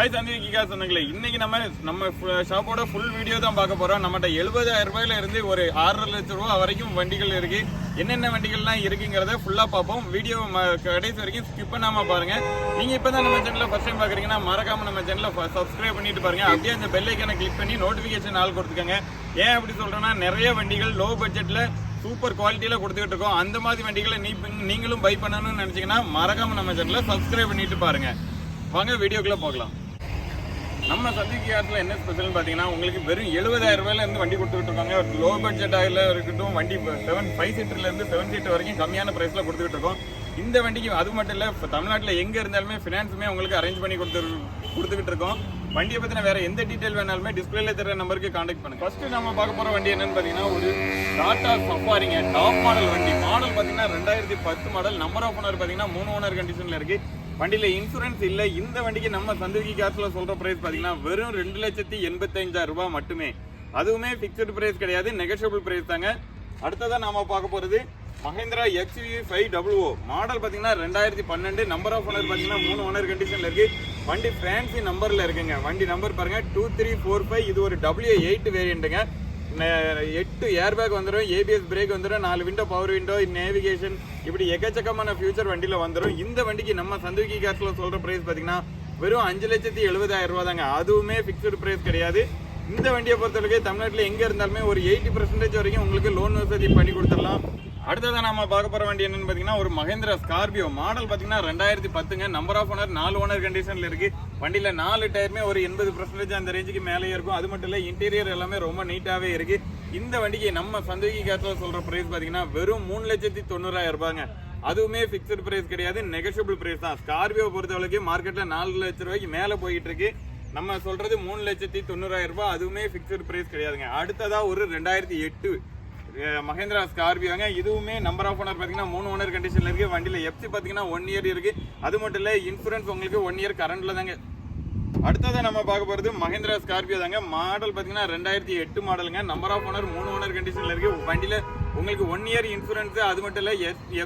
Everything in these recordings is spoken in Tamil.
ஹாய் சந்திரிகா சொன்னீங்களே, இன்னைக்கு நம்ம ஷாப்போட ஃபுல் வீடியோ தான் பார்க்க போறோம். நம்மகிட்ட 70,000 ரூபாயில இருந்து ஒரு 6.5 லட்சம் ரூபா வரைக்கும் வண்டிகள் இருக்கு. என்னென்ன வண்டிகள்லாம் இருக்குங்கிறத ஃபுல்லா பார்ப்போம். வீடியோ கடைசி வரைக்கும் ஸ்கிப் பண்ணாம பாருங்க. நீங்க இப்பதான் நம்ம சேனல்ல ஃபர்ஸ்ட் டைம் பாக்குறீங்கன்னா மறக்காம நம்ம சேனலை சப்ஸ்கிரைப் பண்ணிட்டு பாருங்க. அப்படியே அந்த பெல் ஐக்கானை கிளிக் பண்ணி நோட்டிபிகேஷன் ஆல் கொடுத்துக்கோங்க. ஏன் அப்படி சொல்றேன்னா, நிறைய வண்டிகள் லோ பட்ஜெட்ல சூப்பர் குவாலிட்டியில கொடுத்துக்கிட்டு இருக்கோம். அந்த மாதிரி வண்டிகளை நீங்களும் பை பண்ணணும்னு நினைச்சீங்கன்னா மறக்காம நம்ம சேனலை சப்ஸ்கிரைப் பண்ணிட்டு பாருங்க. வாங்க வீடியோக்குள்ள போகலாம். நம்ம சந்திக்கு கார்ஸ்ல என்ன ஸ்பெஷல்னு பார்த்தீங்கன்னா, உங்களுக்கு வெறும் 70,000 ரூபாயில இருந்து வண்டி கொடுத்துட்டு இருக்காங்க. லோ பட்ஜெட் ஆயில் இருக்கட்டும், வண்டி 5 சீட்டர்ல இருந்து 7 சீட்டர் வரைக்கும் கம்மியான பிரைஸ்ல கொடுத்துட்டு இருக்கோம். இந்த வண்டிக்கு அது மட்டும் இல்ல, தமிழ்நாட்டில் எங்க இருந்தாலுமே ஃபினான்ஸுமே உங்களுக்கு அரேஞ்ச் பண்ணி கொடுத்துக்கிட்டு இருக்கோம். வண்டியை பத்தின வேற எந்த டீடைல் வேணாலுமே டிஸ்பிளேல தெரிய நம்பருக்கு கான்டாக்ட் பண்ணுங்க. ஃபர்ஸ்ட் நம்ம பார்க்க போற வண்டி என்னன்னு பாத்தீங்கன்னா, ஒரு டாடா சஃபாரிங்க டாப் மாடல் வண்டி. மாடல் பாத்தீங்கன்னா 2010 மாடல். நம்பர் ஆஃப் ஓனர் பாத்தீங்கன்னா 3 ஓனர் கண்டிஷன்ல இருக்கு. வண்டியில இன்சூரன்ஸ் இல்ல. இந்த வண்டிக்கு நம்ம சந்திரிகா கார்ஸ்ல சொல்ற பிரைஸ் பாத்தீங்கன்னா வெறும் 2,85,000 ரூபாய் மட்டுமே. அதுவுமே பிக்சட் பிரைஸ் கிடையாது, நெகோஷியபிள் பிரைஸ் தாங்க. அடுத்ததா நாம பார்க்க போறது மஹேந்திரா XUV500 மாடல் பாத்தீங்கன்னா 2012. நம்பர் ஆஃப் ஓனர் பாத்தீங்கன்னா 3 ஓனர் கண்டிஷன்ல இருக்கு. வண்டி ஃபேன்சி நம்பர்ல இருக்குங்க. வண்டி நம்பர் பாருங்க 2345. இது ஒரு W8 வேரியண்ட்டுங்க. 8 ஏர் பேக் வந்துடும், ABS பிரேக் வந்துடும், 4 விண்டோ பவர் விண்டோ, நேவிகேஷன், இப்படி எக்கச்சக்கமான ஃபியூச்சர் வண்டியில வந்துடும். இந்த வண்டிக்கு நம்ம சந்திரிகா கார்ஸ்ல சொல்ற பிரைஸ் பாத்தீங்கன்னா வெறும் 5,70,000 ரூபாய் தாங்க. அதுவுமே பிக்ஸ்டு பிரைஸ் கிடையாது. இந்த வண்டியை பொறுத்தவரைக்கும் தமிழ்நாட்டில் எங்க இருந்தாலுமே ஒரு 80% வரைக்கும் உங்களுக்கு லோன் வசதி பண்ணி கொடுத்துடலாம். அடுத்ததான் நம்ம பார்க்க போற வண்டி என்னன்னு பாத்தீங்கன்னா, ஒரு மஹேந்திரா ஸ்கார்பியோ மாடல் பாத்தீங்கன்னா 2010ங்க. நம்பர் ஆஃப் ஓனர் 4 ஓனர் கண்டிஷன்ல இருக்கு. வண்டியில 4 டயருமே ஒரு 80% அந்த ரேஞ்சுக்கு மேலேயே இருக்கும். அது மட்டும் இல்ல, இன்டீரியர் எல்லாமே ரொம்ப நீட்டாவே இருக்கு. இந்த வண்டிக்கு நம்ம சந்திரிகா கார்ஸ்ல சொல்ற பிரைஸ் பாத்தீங்கன்னா வெறும் 3,90,000 ரூபாய்ங்க. அதுவுமே பிக்சட் பிரைஸ் கிடையாது, நெகோஷியபிள் பிரைஸ் தான். ஸ்கார்பியோ பொறுத்தவரைக்கும் மார்க்கெட்ல 4 லட்சம் ரூபாய்க்கு மேல போயிட்டு இருக்கு. நம்ம சொல்றது 3,90,000 ரூபாய். அதுவுமே பிக்சட் பிரைஸ் கிடையாதுங்க. அடுத்ததா ஒரு 2008 மஹேந்திரா ஸ்கார்பியோங்க. இதுவுமே நம்பர் ஆஃப் ஓனர் பாத்தீங்கன்னா 3 ஓனர் கண்டிஷன்ல இருக்கு. வண்டியில FC பாத்தீங்கன்னா 1 இயர் இருக்கு. அது மட்டும் இல்ல, இன்சூரன்ஸ் உங்களுக்கு 1 இயர் கரண்ட்ல தாங்க. அடுத்ததான் நம்ம பார்க்க போறது மஹேந்திரா ஸ்கார்பியோ தாங்க. மாடல் பாத்தீங்கன்னா 2008 மாடலுங்க. நம்பர் ஆஃப் ஓனர் 3 ஓனர் கண்டிஷன்ல இருக்கு. வண்டியில உங்களுக்கு 1 இயர் இன்சூரன்ஸ். அது மட்டும் இல்ல,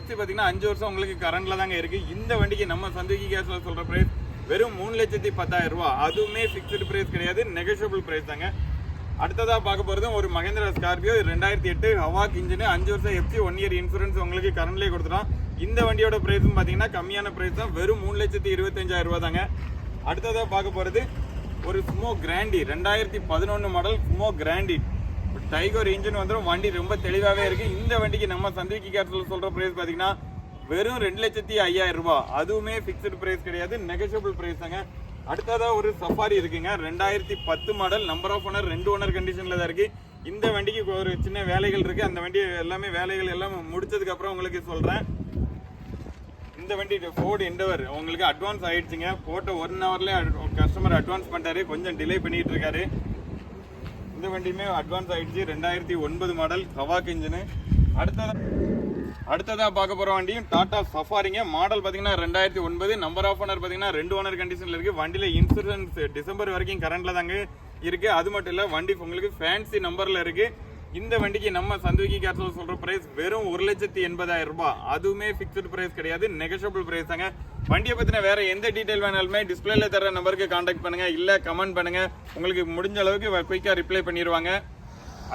FC பாத்தீங்கன்னா 5 வருஷம் உங்களுக்கு கரண்ட்ல தாங்க இருக்கு. இந்த வண்டிக்கு நம்ம சந்திரிகா கார்ஸ்ல சொல்ற பிரைஸ் வெறும் 3,10,000 ரூபாய். அதுவுமே பிக்ஸ்டு பிரைஸ் கிடையாது, நெகோஷியபிள் பிரைஸ் தாங்க. அடுத்ததா பார்க்க போறது ஒரு மஹேந்திரா ஸ்கார்பியோ 2008 ஹவாக் இன்ஜின், 5 வருஷம் FC, 1 இயர் இன்சூரன்ஸ் உங்களுக்கு கரண்ட்லேயே கொடுத்துரும். இந்த வண்டியோட பிரைஸும் பாத்தீங்கன்னா கம்மியான பிரைஸ் தான், வெறும் 3,25,000 ரூபாய் தாங்க. அடுத்ததா பார்க்க போறது ஒரு Sumo Grande 2011 model Sumo Grande. Tiger engine வந்துடும். வண்டி ரொம்ப தெளிவாகவே இருக்கு. இந்த வண்டிக்கு நம்ம சந்திரிகா கார்ஸ்ல சொல்ற பிரைஸ் பாத்தீங்கன்னா வெறும் 2,05,000 ரூபாய். அதுவுமே பிக்சட் பிரைஸ் கிடையாது, நெகோஷியபிள் பிரைஸ் தாங்க. அடுத்ததா ஒரு சஃபாரி இருக்குங்க. 2010 model. Number of owner 2 owner கண்டிஷன்ல தான் இருக்கு. இந்த வண்டிக்கு ஒரு சின்ன வேலைகள் இருக்கு. அந்த வண்டி எல்லாமே வேலைகள் எல்லாம் முடிச்சதுக்கு அப்புறம் உங்களுக்கு சொல்றேன். இந்த வண்டி ஃபோர்டு எண்டவர் உங்களுக்கு அட்வான்ஸ் ஆயிடுச்சுங்க. போட்ட 1 ஹவர்ல கஸ்டமர் அட்வான்ஸ் பண்ணிட்டாரு. கொஞ்சம் டிலே பண்ணிட்டு இருக்காரு. இந்த வண்டியுமே அட்வான்ஸ் ஆயிடுச்சு. 2009 மாடல் ஹவாக் இன்ஜின். அடுத்ததா பார்க்க போற வண்டியும் டாடா சஃபாரிங்க. மாடல் பாத்தீங்கன்னா 2009. நம்பர் ஆஃப் ஓனர் பாத்தீங்கன்னா 2 ஓனர் கண்டிஷன்ல இருக்கு. வண்டியில இன்சூரன்ஸ் டிசம்பர் வரைக்கும் கரண்ட்ல தாங்க இருக்கு. அது மட்டும் இல்ல, வண்டி உங்களுக்கு ஃபேன்சி நம்பர்ல இருக்கு. இந்த வண்டிக்கு நம்ம சந்திரிகா கார்ஸ்ல சொல்ற பிரைஸ் வெறும் 1,80,000 ரூபாய். அதுவுமே பிக்ஸ்டு பிரைஸ் கிடையாது, நெகோஷியபிள் பிரைஸ் தாங்க. வண்டியை பத்தின வேற எந்த டீடைல் வேணாலுமே டிஸ்பிளேல தர நம்பருக்கு கான்டாக்ட் பண்ணுங்க, இல்ல கமெண்ட் பண்ணுங்க. உங்களுக்கு முடிஞ்ச அளவுக்கு குயிக்கா ரிப்ளை பண்ணிடுவாங்க.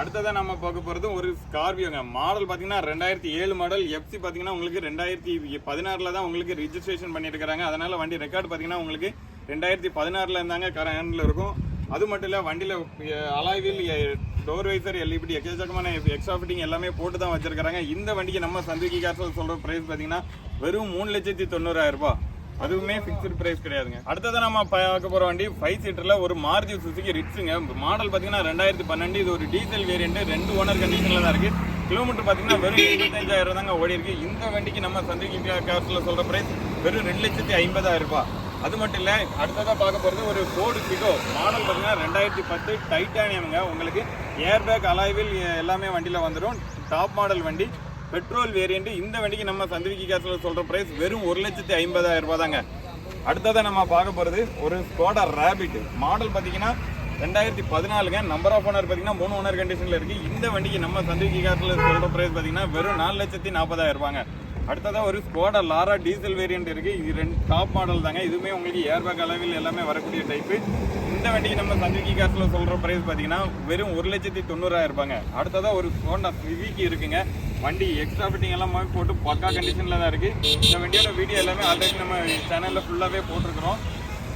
அடுத்ததான் நம்ம பார்க்க போறது ஒரு ஸ்கார்பியோங்க. மாடல் பாத்தீங்கன்னா 2007 மாடல். FC பாத்தீங்கன்னா உங்களுக்கு 2016ல தான் உங்களுக்கு ரிஜிஸ்ட்ரேஷன் பண்ணிருக்காங்க. அதனால வண்டி ரெக்கார்டு பாத்தீங்கன்னா உங்களுக்கு 2016ல இருந்தாங்க கரண்ட்ல இருக்கும். அது மட்டும் இல்ல, வண்டியில alloy wheel, door visor, LED, எக்கச்சக்கமான எக்ஸ்ட்ரா ஃபிட்டிங் எல்லாமே போட்டு தான் வச்சிருக்காங்க. இந்த வண்டிக்கு நம்ம சந்திரிகா கார்ஸ்ல சொல்ற பிரைஸ் பாத்தீங்கன்னா வெறும் 3,90,000 ரூபாய். அதுவுமே பிக்ஸ்டு பிரைஸ் கிடையாதுங்க. அடுத்ததான் நம்ம பார்க்க போற வண்டி 5 சீட்டர்ல ஒரு மாருதி சுசுகி ரிட்ஸுங்க. மாடல் பாத்தீங்கன்னா 2012. இது ஒரு டீசல் வேரியன்ட். 2 ஓனர் கண்டிஷன்ல தான் இருக்கு. கிலோமீட்டர் பாத்தீங்கன்னா வெறும் 25,000 தாங்க ஓடி இருக்கு. இந்த வண்டிக்கு நம்ம சந்திரிகா கார்ஸ்ல சொல்ற பிரைஸ் வெறும் 2,50,000 ரூபாய். அது மட்டும் இல்ல, அடுத்ததா பார்க்க போறது ஒரு ஃபோர்டு ஃபிகோ. மாடல் பாத்தீங்கன்னா 2010 டைட்டானியம்ங்க. உங்களுக்கு ஏர் பேக், அலாய் வீல் எல்லாமே வண்டியில வந்துடும். டாப் மாடல் வண்டி, பெட்ரோல் வேரியன்ட். இந்த வண்டிக்கு நம்ம சந்திரிகா கார்ஸ்ல சொல்ற பிரைஸ் வெறும் 1,50,000 ரூபாய் தாங்க. அடுத்ததான் நம்ம பார்க்க போறது ஒரு ஸ்கோடா ரேபிட். மாடல் பாத்தீங்கன்னா 2014ங்க. நம்பர் ஆஃப் ஓனர் பாத்தீங்கன்னா 3 ஓனர் கண்டிஷன்ல இருக்கு. இந்த வண்டிக்கு நம்ம சந்திரிகா கார்ஸ்ல சொல்ற பிரைஸ் பாத்தீங்கன்னா வெறும் 4,40,000 ரூபாங்க. அடுத்ததாக ஒரு ஸ்கோடா லாரா டீசல் வேரியன்ட் இருக்குது. இது 2 டாப் மாடல் தாங்க. இதுவுமே உங்களுக்கு ஏர்பேக் அளவில் எல்லாமே வரக்கூடிய டைப்பு. இந்த வண்டிக்கு நம்ம சந்துக்கி காசில் சொல்கிற ப்ரைஸ் பார்த்தீங்கன்னா வெறும் 1,90,000 இருப்பாங்க. அடுத்ததாக ஒரு ஹோண்டா சிவிக் இருக்குங்க. வண்டி எக்ஸ்ட்ரா ஃபிட்டிங் எல்லாம் போட்டு பக்கா கண்டிஷனில் தான் இருக்குது. இந்த வண்டியோட வீடியோ எல்லாமே ஆல்ரெடி நம்ம சேனலில் ஃபுல்லாகவே போட்டிருக்கிறோம்.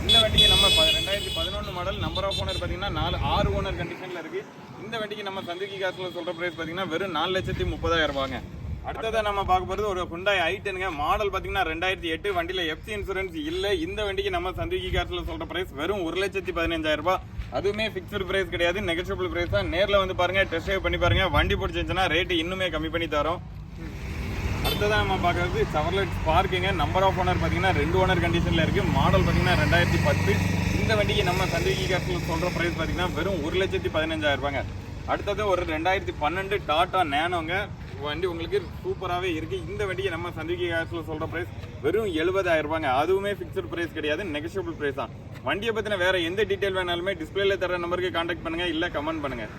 இந்த வண்டிக்கு நம்ம 2011 மாடல். நம்பர் ஆஃப் ஓனர் பார்த்தீங்கன்னா 6 ஓனர் கண்டிஷனில் இருக்குது. இந்த வண்டிக்கு நம்ம சந்துக்கி காசில் சொல்கிற ப்ரைஸ் பார்த்தீங்கன்னா வெறும் 4,30,000 ரூபாங்க. அடுத்ததான் நம்ம பார்க்க போகிறது ஒரு Hyundai i10ங்க. மாடல் பார்த்தீங்கன்னா 2008. வண்டியில் எஃப்சி இன்சூரன்ஸ் இல்லை. இந்த வண்டிக்கு நம்ம சந்துக்கி காசில் சொல்கிற ப்ரைஸ் வெறும் 1,15,000 ரூபாய். அதுவுமே ஃபிக்ஸ்டு ப்ரைஸ் கிடையாது, நெகோஷியபிள் ப்ரைஸ் தான். நேரில் வந்து பாருங்கள், டெஸ்ட் ட்ரைவ் பண்ணி பாருங்கள். வண்டி பிடிச்சிருந்துச்சுன்னா ரேட்டு இன்னுமே கம்மி பண்ணி தரோம். அடுத்ததான் நம்ம பார்க்குறது செவர்லெட் ஸ்பார்க்குங்க. நம்பர் ஆஃப் ஓனர் பார்த்தீங்கன்னா 2 ஓனர் கண்டிஷனில் இருக்குது. மாடல் பார்த்தீங்கன்னா 2010. இந்த வண்டிக்கு நம்ம சந்துக்கி காசில் சொல்கிற ப்ரைஸ் பார்த்தீங்கன்னா வெறும் 1,15,000 ரூபாங்க. அடுத்தது ஒரு 2012 டாடா நேனோங்க. வண்டி உங்களுக்கு சூப்பராகவே இருக்குது. இந்த வண்டியை நம்ம சந்துக்கி காசில் சொல்கிற ப்ரைஸ் வெறும் 70,000 ரூபாங்க. அதுவுமே ஃபிக்ஸ்டு ப்ரைஸ் கிடையாது, நெகோஷியபிள் ப்ரைஸ் தான். வண்டியை பற்றின வேறு எந்த டீட்டெயில் வேணாலுமே டிஸ்பிளேல தர நம்பருக்கு கான்டாக்ட் பண்ணுங்கள், இல்லை கமெண்ட் பண்ணுங்கள்.